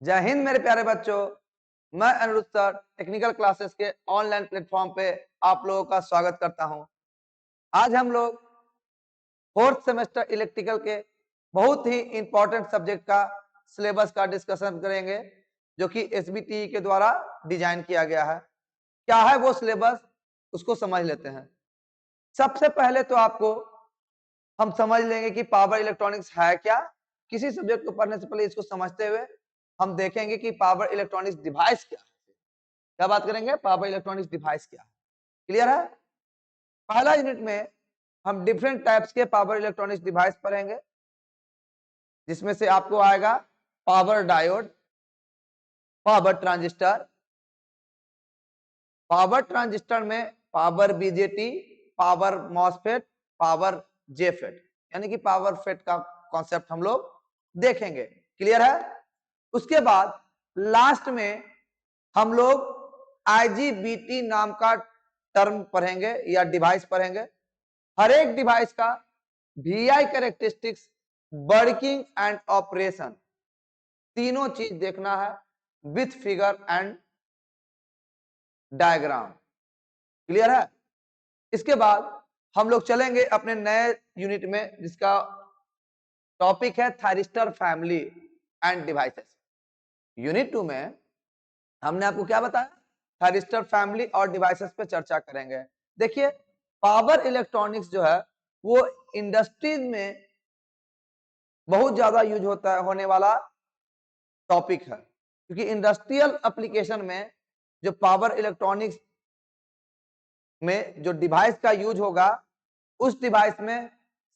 जय हिंद मेरे प्यारे बच्चों। मैं अनिरुद्ध सर टेक्निकल क्लासेस के ऑनलाइन प्लेटफॉर्म पे आप लोगों का स्वागत करता हूं। आज हम लोग फोर्थ सेमेस्टर इलेक्ट्रिकल के बहुत ही इंपॉर्टेंट सब्जेक्ट का सिलेबस का डिस्कशन करेंगे, जो कि एसबीटी के द्वारा डिजाइन किया गया है। क्या है वो सिलेबस, उसको समझ लेते हैं। सबसे पहले तो आपको हम समझ लेंगे कि पावर इलेक्ट्रॉनिक्स है क्या। किसी सब्जेक्ट को पढ़ने से पहले इसको समझते हुए हम देखेंगे कि पावर इलेक्ट्रॉनिक्स डिवाइस क्या है। क्या बात करेंगे, पावर इलेक्ट्रॉनिक्स डिवाइस क्या है। क्लियर है। पहला यूनिट में हम डिफरेंट टाइप्स के पावर इलेक्ट्रॉनिक्स डिवाइस पढ़ेंगे, जिसमें से आपको आएगा power diode, power transistor. Power transistor में power BJT, power MOSFET, power JFET, यानी कि पावर फेट का कॉन्सेप्ट हम लोग देखेंगे। क्लियर है। उसके बाद लास्ट में हम लोग आईजीबीटी नाम का टर्म पढ़ेंगे या डिवाइस पढ़ेंगे। हर एक डिवाइस का VI characteristics, working and operation, तीनों चीज देखना है with figure and diagram. Clear है। इसके बाद हम लोग चलेंगे अपने नए यूनिट में, जिसका टॉपिक है thyristor family end devices. Unit 2 में हमने आपको क्या बताया, थायरिस्टर फैमिली और डिवाइसेस पे चर्चा करेंगे। देखिए, पावर इलेक्ट्रॉनिक्स जो है वो इंडस्ट्रीज में बहुत ज्यादा यूज होता है, होने वाला टॉपिक है, क्योंकि इंडस्ट्रियल एप्लीकेशन में जो पावर इलेक्ट्रॉनिक्स में जो डिवाइस का यूज होगा, उस डिवाइस में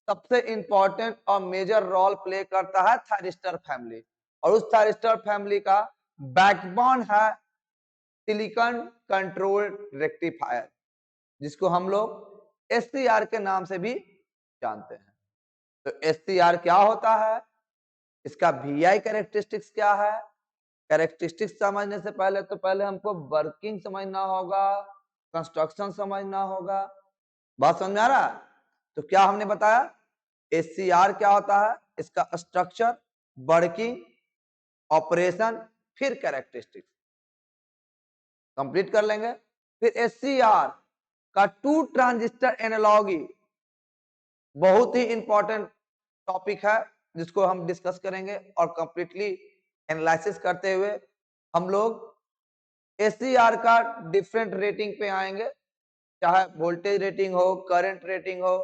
सबसे इंपॉर्टेंट और मेजर रोल प्ले करता है थायरिस्टर फैमिली। और उस थायरिस्टर फैमिली का बैकबोन है सिलिकॉन कंट्रोल्ड रेक्टिफायर, जिसको हम लोग एससीआर के नाम से भी जानते हैं। तो एससीआर क्या होता है, इसका वीआई कैरेक्टरिस्टिक्स क्या है। कैरेक्टरिस्टिक्स समझने से पहले हमको वर्किंग समझना होगा, कंस्ट्रक्शन समझना होगा। बात समझ में आ रहा है। तो क्या हमने बताया, एससीआर क्या होता है, इसका स्ट्रक्चर, वर्किंग, ऑपरेशन, फिर कैरेक्टरिस्टिक्स कंप्लीट कर लेंगे। फिर एससीआर का टू ट्रांजिस्टर एनालॉगी बहुत ही इंपॉर्टेंट टॉपिक है, जिसको हम डिस्कस करेंगे और कंप्लीटली एनालिसिस करते हुए हम लोग एससीआर का डिफरेंट रेटिंग पे आएंगे, चाहे वोल्टेज रेटिंग हो, करंट रेटिंग हो।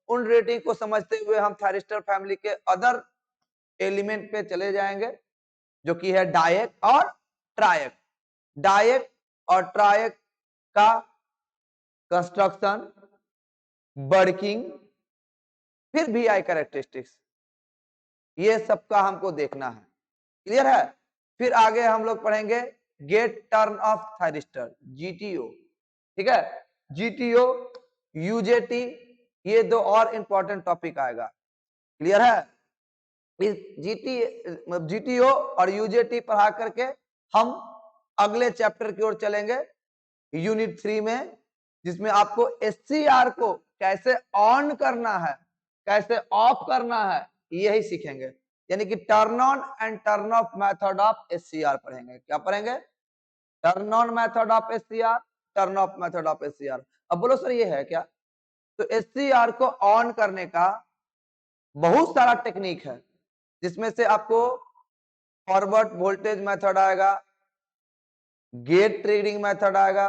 उन रेटिंग को समझते हुए हम थायरिस्टर फैमिली के अदर एलिमेंट पे चले जाएंगे, जो कि है डायक और ट्रायक। डायक और ट्रायक का कंस्ट्रक्शन, वर्किंग, फिर वीआई कैरेक्टरिस्टिक्स, ये सबका हमको देखना है। क्लियर है। फिर आगे हम लोग पढ़ेंगे gate turn off thyristor, GTO. ठीक है, जीटीओ, यूजेटी, ये दो और इंपॉर्टेंट टॉपिक आएगा। क्लियर है। इस जीटीओ और यूजेटी पढ़ा करके हम अगले चैप्टर की ओर चलेंगे, यूनिट 3 में, जिसमें आपको एससीआर को कैसे ऑन करना है, कैसे ऑफ करना है, यही सीखेंगे। यानी कि turn on and turn off method of SCR पढ़ेंगे। क्या पढ़ेंगे, turn on method of SCR, turn off method of SCR. अब बोलो सर ये है क्या। तो एससीआर को ऑन करने का बहुत सारा टेक्निक है, जिसमें से आपको फॉरवर्ड वोल्टेज मेथड आएगा, गेट ट्रिगरिंग मेथड आएगा।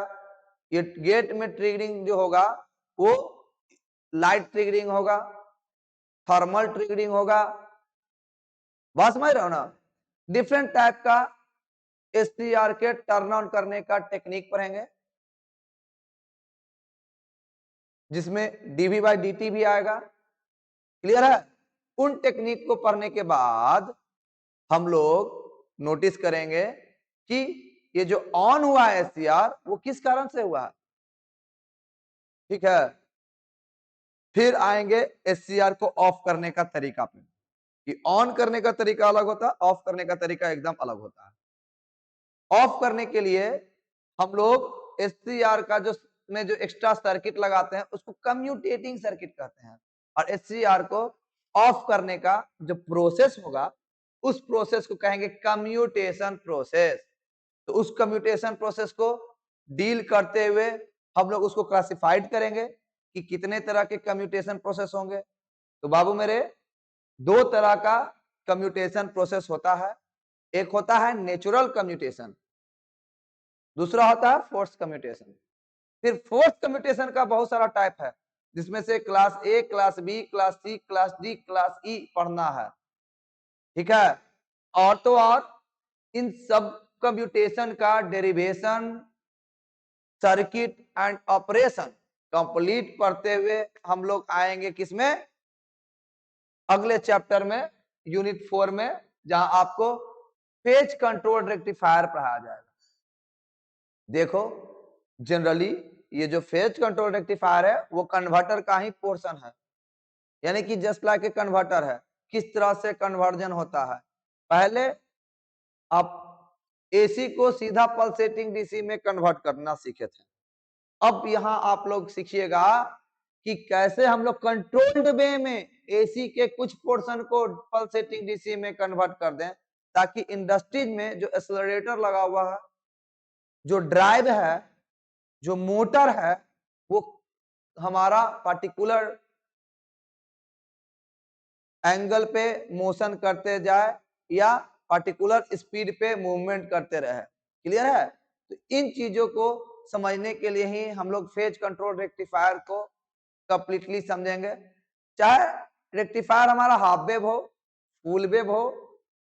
ये गेट में ट्रिगरिंग जो होगा वो लाइट ट्रिगरिंग होगा, थर्मल ट्रिगरिंग होगा। बात समझ रहे हो ना। डिफरेंट टाइप का एससीआर के टर्न ऑन करने का टेक्निक पढ़ेंगे, जिसमें डीवी बाई डी भी आएगा। क्लियर है। उन टेक्निक को पढ़ने के बाद हम लोग नोटिस करेंगे कि ये जो ऑन हुआ है एससीआर, वो किस कारण से हुआ है। ठीक है। फिर आएंगे एससीआर को ऑफ करने का तरीका पे, कि ऑन करने का तरीका अलग होता है, ऑफ करने का तरीका एकदम अलग होता है। ऑफ करने के लिए हम लोग एससीआर का जो में जो एक्स्ट्रा सर्किट लगाते हैं, उसको कम्यूटेटिंग सर्किट कहते हैं। और एससीआर को ऑफ करने का जो प्रोसेस होगा, उस प्रोसेस को कहेंगे कम्यूटेशन प्रोसेस। तो उस कम्यूटेशन प्रोसेस को डील करते हुए हम लोग उसको क्लासिफाइड करेंगे कि कितने तरह के कम्यूटेशन प्रोसेस होंगे। तो बाबू मेरे दो तरह का कम्यूटेशन प्रोसेस होता है, एक होता है नेचुरल कम्यूटेशन, दूसरा होता है फोर्स कम्यूटेशन। फिर फोर्स कम्यूटेशन का बहुत सारा टाइप है, जिसमें से class A, class B, class C, class D, class E पढ़ना है, ठीक है। और तो और इन सब कम्यूटेशन का derivation, circuit and operation complete करते हुए हम लोग आएंगे किसमें, अगले चैप्टर में, यूनिट 4 में, जहां आपको फेज कंट्रोल रेक्टिफायर पढ़ाया जाएगा। देखो जनरली ये जो फेज कंट्रोल रेक्टिफायर है वो कन्वर्टर का ही पोर्शन है, यानी कि जस्ट लाइक ए कन्वर्टर है। किस तरह से कन्वर्जन होता है, पहले आप एसी को सीधा पल्सेटिंग डीसी में कन्वर्ट करना सीखे थे। अब यहाँ आप लोग सीखिएगा कि कैसे हम लोग कंट्रोल्ड वे में एसी के कुछ पोर्शन को पल्सेटिंग डीसी में कन्वर्ट कर दें, ताकि इंडस्ट्रीज में जो एक्सेलरेटर लगा हुआ है, जो ड्राइव है, जो मोटर है, वो हमारा पर्टिकुलर एंगल पे मोशन करते जाए या पर्टिकुलर स्पीड पे मूवमेंट करते रहे। क्लियर है? तो इन चीजों को समझने के लिए ही हम लोग फेज कंट्रोल रेक्टिफायर को कंप्लीटली समझेंगे। चाहे रेक्टिफायर हमारा हाफ वेव हो, फुल वेव हो,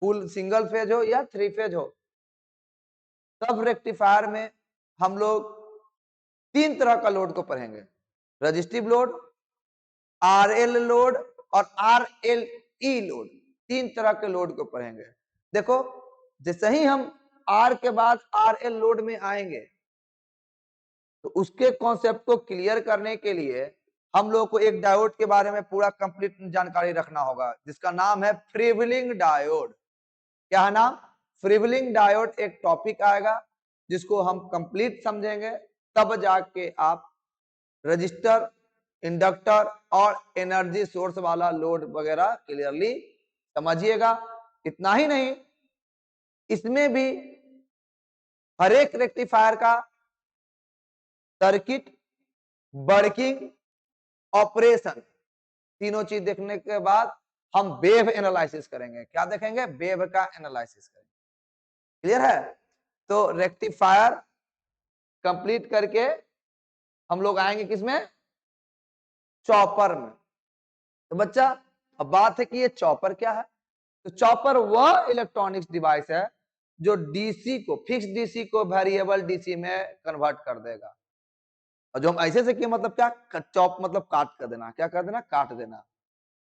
फुल सिंगल फेज हो या 3 फेज हो, सब रेक्टिफायर में हम लोग 3 तरह का लोड को पढ़ेंगे, रजिस्टिव लोड, आरएल लोड और आरएलई लोड। 3 तरह के लोड को पढ़ेंगे। देखो जैसे ही हम आर के बाद आरएल लोड में आएंगे, तो उसके कॉन्सेप्ट को क्लियर करने के लिए हम लोग को एक डायोड के बारे में पूरा कंप्लीट जानकारी रखना होगा, जिसका नाम है फ्रीव्हीलिंग डायोड। क्या है नाम? फ्रीव्हीलिंग डायोड एक टॉपिक आएगा जिसको हम कंप्लीट समझेंगे, तब जाके आप रजिस्टर, इंडक्टर और एनर्जी सोर्स वाला लोड वगैरह क्लियरली समझिएगा। इतना ही नहीं, इसमें भी हर एक रेक्टिफायर का सर्किट, वर्किंग, ऑपरेशन, तीनों चीज देखने के बाद हम वेव एनालिसिस करेंगे। क्या देखेंगे? वेव का एनालिसिस करेंगे। क्लियर है? तो रेक्टिफायर कंप्लीट करके हम लोग आएंगे किसमें? चॉपर में। तो बच्चा अब बात है कि ये चॉपर क्या है। तो चॉपर वह इलेक्ट्रॉनिक्स डिवाइस है जो डीसी को, फिक्स डीसी को वेरिएबल डीसी में कन्वर्ट कर देगा। और जो हम ऐसे से किए मतलब क्या, चॉप मतलब काट कर देना, क्या कर देना? काट देना,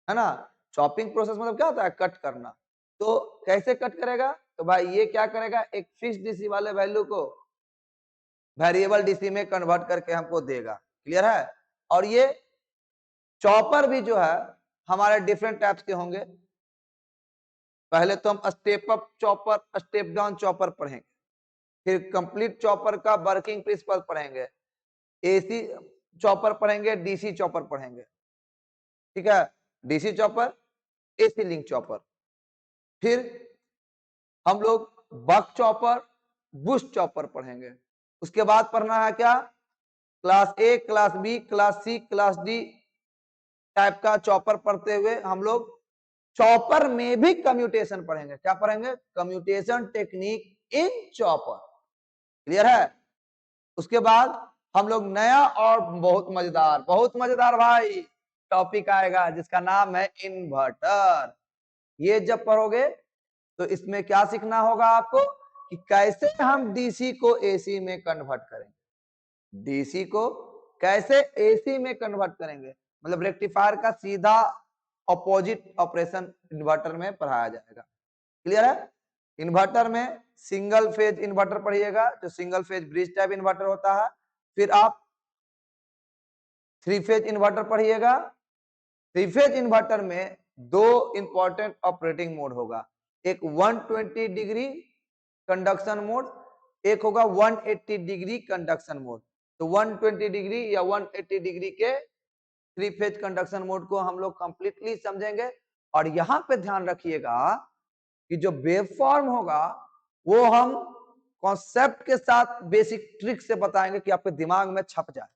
है ना। चॉपिंग प्रोसेस मतलब क्या होता है? कट करना। तो कैसे कट करेगा? तो भाई ये क्या करेगा, एक फिक्स डीसी वाले वैल्यू को वेरिएबल डीसी में कन्वर्ट करके हमको देगा। क्लियर है? और ये चॉपर भी जो है हमारे डिफरेंट टाइप्स के होंगे। पहले तो हम step up chopper, step down chopper पढ़ेंगे, फिर कंप्लीट चॉपर का वर्किंग प्रिंसिपल पढ़ेंगे, एसी चॉपर पढ़ेंगे, डीसी चॉपर पढ़ेंगे, ठीक है। DC chopper, AC link chopper, फिर हम लोग बक चॉपर, बूस्ट चॉपर पढ़ेंगे। उसके बाद पढ़ना है क्या? Class A, class B, class C, class D type का चॉपर पढ़ते हुए हम लोग चॉपर में भी कम्यूटेशन पढ़ेंगे। क्या पढ़ेंगे? Commutation technique in chopper. Clear है? उसके बाद हम लोग नया और बहुत मजेदार भाई टॉपिक आएगा जिसका नाम है इन्वर्टर। ये जब पढ़ोगे तो इसमें क्या सीखना होगा आपको कि कैसे हम डीसी को एसी में कन्वर्ट करेंगे, डीसी को कैसे एसी में कन्वर्ट करेंगे, मतलब रेक्टिफायर का सीधा अपोजिट ऑपरेशन इन्वर्टर में पढ़ाया जाएगा। क्लियर है? इन्वर्टर में सिंगल फेज इन्वर्टर पढ़िएगा, जो single phase bridge type inverter होता है। फिर आप 3 फेज इन्वर्टर पढ़िएगा। 3 फेज इन्वर्टर में 2 इंपॉर्टेंट ऑपरेटिंग मोड होगा, एक 120 डिग्री कंडक्शन मोड, एक होगा 180 डिग्री कंडक्शन मोड। तो 120 डिग्री या 180 डिग्री के 3 फेज कंडक्शन मोड को हम लोग कंप्लीटली समझेंगे। और यहां पे ध्यान रखिएगा कि जो वेव फॉर्म होगा वो हम कॉन्सेप्ट के साथ बेसिक ट्रिक से बताएंगे कि आपके दिमाग में छप जाए।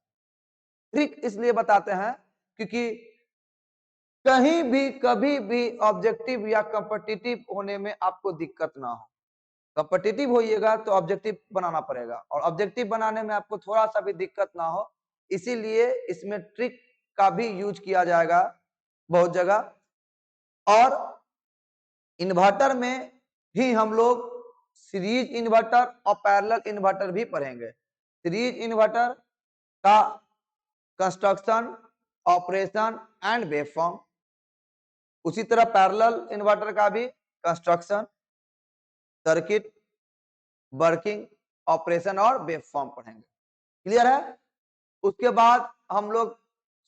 ट्रिक इसलिए बताते हैं क्योंकि कहीं भी कभी भी ऑब्जेक्टिव या कॉम्पिटिटिव होने में आपको दिक्कत ना हो। कॉम्पिटिटिव होइएगा तो ऑब्जेक्टिव बनाना पड़ेगा, और ऑब्जेक्टिव बनाने में आपको थोड़ा सा भी दिक्कत ना हो, इसीलिए इसमें ट्रिक का भी यूज किया जाएगा बहुत जगह। और इन्वर्टर में ही हम लोग सीरीज इन्वर्टर और पैरेलल इन्वर्टर भी पढ़ेंगे। सीरीज इन्वर्टर का कंस्ट्रक्शन, ऑपरेशन एंड वेवफॉर्म, उसी तरह पैरेलल इन्वर्टर का भी कंस्ट्रक्शन, सर्किट, वर्किंग, ऑपरेशन और वेवफॉर्म पढ़ेंगे। क्लियर है? उसके बाद हम लोग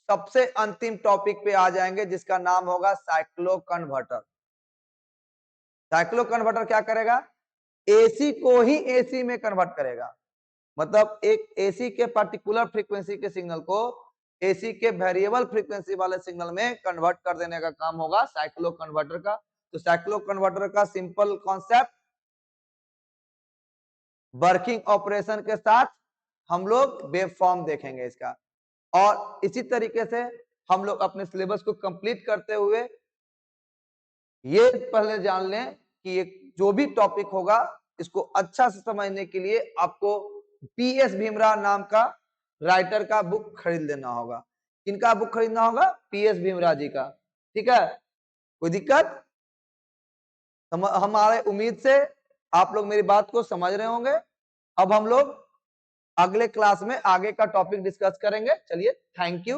सबसे अंतिम टॉपिक पे आ जाएंगे जिसका नाम होगा साइक्लो कन्वर्टर। साइक्लो कन्वर्टर क्या करेगा? एसी को ही एसी में कन्वर्ट करेगा। मतलब एक एसी के पर्टिकुलर फ्रीक्वेंसी के सिग्नल को एसी के वेरिएबल फ्रीक्वेंसी वाले सिग्नल में कन्वर्ट कर देने का काम होगा साइक्लो कन्वर्टर का। तो साइक्लो कन्वर्टर का सिंपल कॉन्सेप्ट, वर्किंग ऑपरेशन के साथ हम लोग वेवफॉर्म देखेंगे इसका। और इसी तरीके से हम लोग अपने सिलेबस को कंप्लीट करते हुए ये पहले जान लें कि ये जो भी टॉपिक होगा इसको अच्छा से समझने के लिए आपको पीएस भीमराव नाम का राइटर का बुक खरीद लेना होगा। किनका बुक खरीदना होगा? पीएस भीमराव जी का। ठीक है, कोई दिक्कत? हमारे उम्मीद से आप लोग मेरी बात को समझ रहे होंगे। अब हम लोग अगले क्लास में आगे का टॉपिक डिस्कस करेंगे। चलिए, थैंक यू।